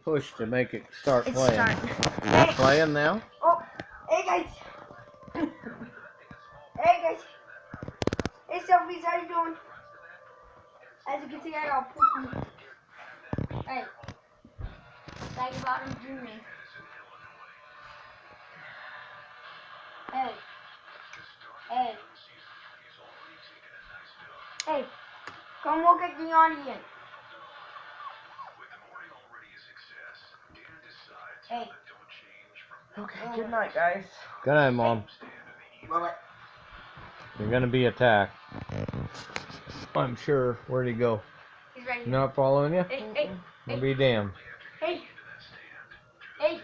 push to make it start It's playing. starting. It's playing now? Oh, hey guys. Hey guys. Hey selfies, how you doing? As you can see, I got poopy. Hey. Like about him dreaming. Hey. Hey. Hey. Come look at the audience. Hey. Okay, good night, guys. Good night, Mom. Well, You're gonna be attacked. I'm sure. Where'd he go? he's right here. Not following you? Hey, hey, I'll be damned. hey, hey,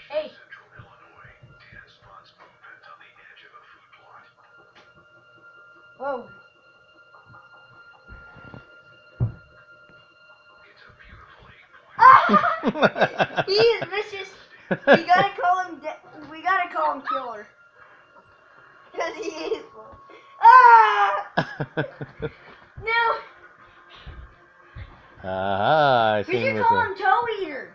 hey. Whoa. Ah! He is vicious. We gotta call him. We gotta call him Killer. Cause he is. Ah! No. Aha, I We seen should with call a him Toe Eater.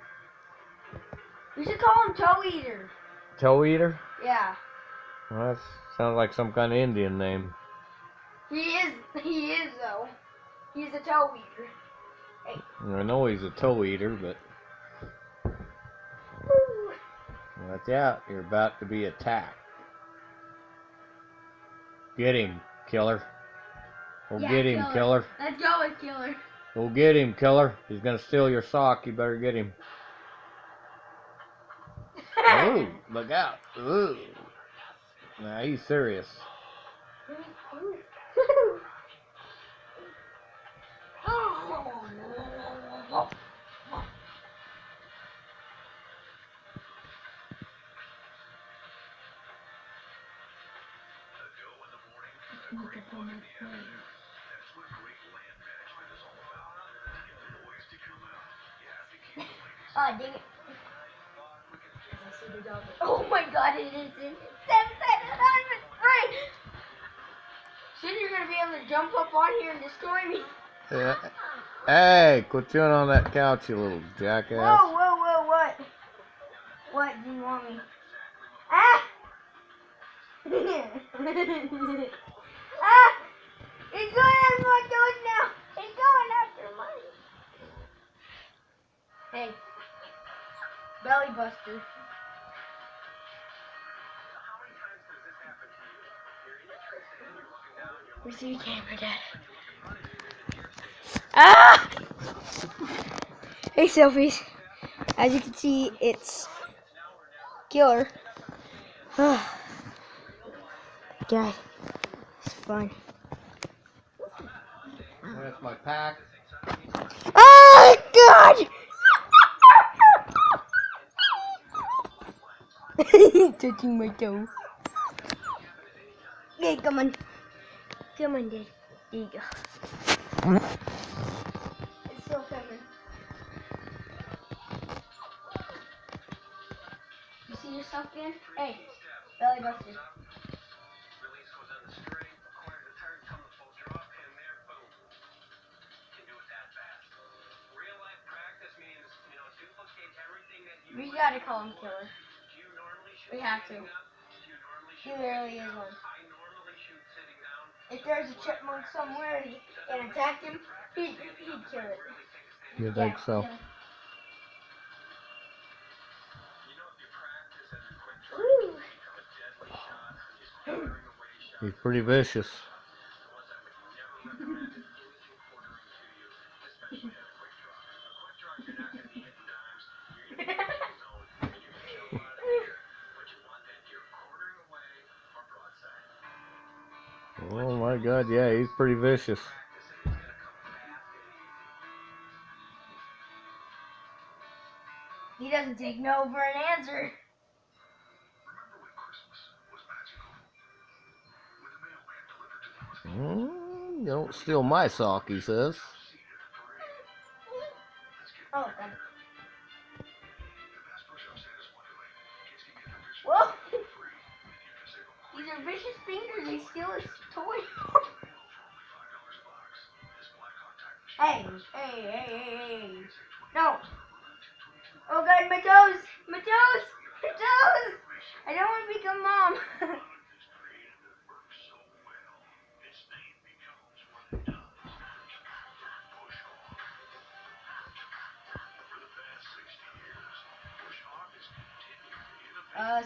We should call him Toe Eater. toe eater. Yeah. Well, that sounds like some kind of Indian name. He is. He is though. He's a Toe Eater. Hey. I know he's a toe eater, but Woo. watch out. You're about to be attacked. Get him, Killer. Go Yeah, get him, Killer. Let's go with Killer. Go get him, Killer. He's gonna steal your sock. You better get him. Ooh, look out. Ooh. Nah, he's serious. Oh, dang it. Oh my god, it is in 7-sided. Soon you're gonna be able to jump up on here and destroy me. Yeah. Hey, quit chewing on that couch, you little jackass. Whoa, whoa, whoa, what? What do you want me? Ah! Ah! He's going after my toes now. He's going after mine. Hey. Belly buster. We see your camera, Dad. Ah! Hey, selfies. As you can see, it's Killer. God, it's fun. That's my pack. Oh, God! Touching my toe. Okay, come on. Come on, Dad. There you go. It's still coming. You see yourself, Dan? Hey, belly buster. We gotta call him Killer. We have to. He literally is one. If there's a chipmunk somewhere and attacked him, he'd kill it. You think so? Yeah. Woo. He's pretty vicious. Oh my God, yeah, he's pretty vicious. He doesn't take no for an answer. Don't steal my sock, he says. Oh, God. Whoa! These are vicious fingers. They steal his toy. Hey, hey, hey, hey, hey. No. Oh god, my toes! My toes! My toes! I don't want to become mom.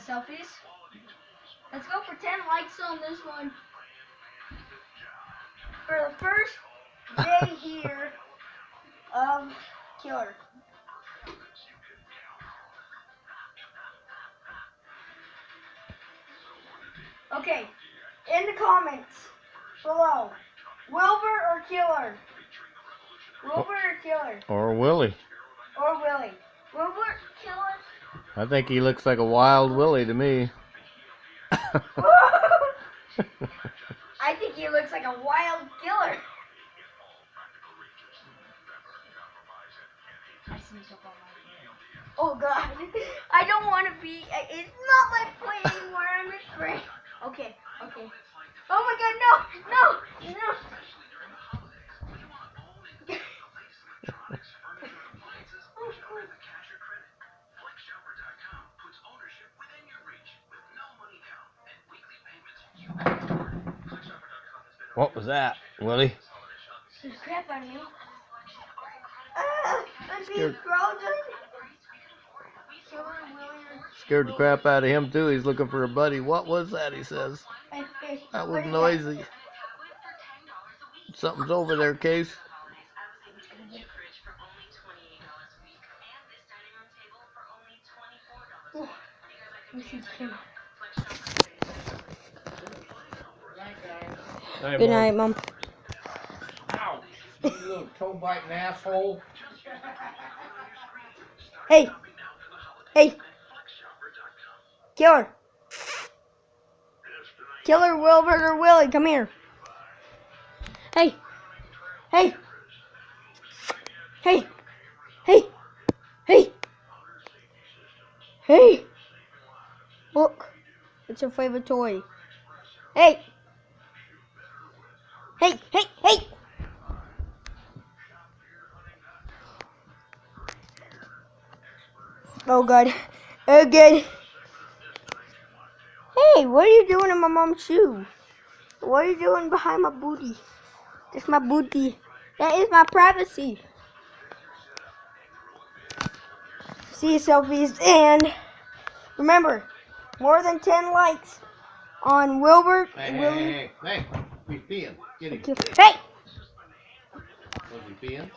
Selfies? Let's go for 10 likes on this one. For the first day here of Killer. Okay, in the comments below, Wilbur or Killer? Wilbur or Killer? Or Willie. Or Willie? Wilbur, Killer? I think he looks like a wild Willie to me. I think he looks like a wild killer. Oh god, I don't want to be. It's not my play anymore. I'm afraid. Okay, okay. Oh my god, no, no, no. What was that, Willie? There's crap on me. I'm being frozen. Scared the crap out of him too. He's looking for a buddy. What was that? He says. That was noisy. Something's over there, Case. Good night, Mom. Ouch! You little toe-biting asshole. Hey! Hey! Killer! Killer, Wilbur, or Willie, come here. Hey! Hey! Hey! Hey! Hey! Hey! Look, it's your favorite toy. Hey! Hey! Hey! Hey! Oh god. Oh god. Hey, what are you doing in my mom's shoe? What are you doing behind my booty? That's my booty. That is my privacy. See you, selfies, and remember, more than 10 likes on Wilbur. Hey, he's peeing. Get him. Hey! Was he peeing?